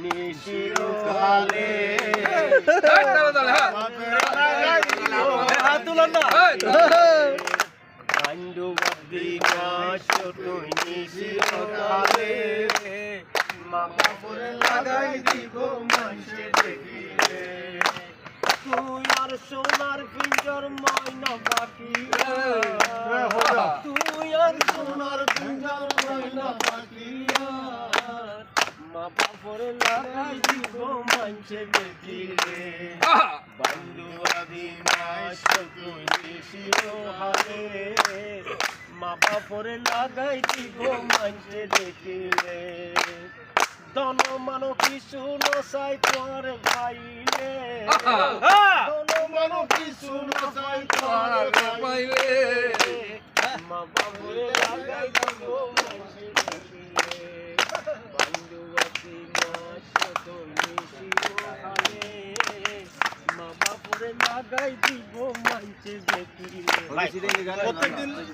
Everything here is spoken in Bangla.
নিশিরকালে বান্ধবী মাস তুই নিশিরকালে মা বাবার লাগাই দিব মানুষে দেখিলে তুই আর সোনার পিঞ্জর ময়না পাখি তুই আর সোনার পিঞ্জর ময়না পাখি মা বাবার লাগাই দিব মানুষে দেখিলে বান্ধবী মাস তুই নিশিরকালে মা বাবার লাগাই দিব মানুষে দেখিলে দন মানো কিছু নসাই তোর ভাইলে দন মানো কিছু নসাই তোর ভাইলে মা বাবুরে লাগাই দিব মানুষে দেখিলে বান্ধবী মাস তোর নিশিরকালে মা বাবুরে লাগাই দিব মানুষে দেখিলে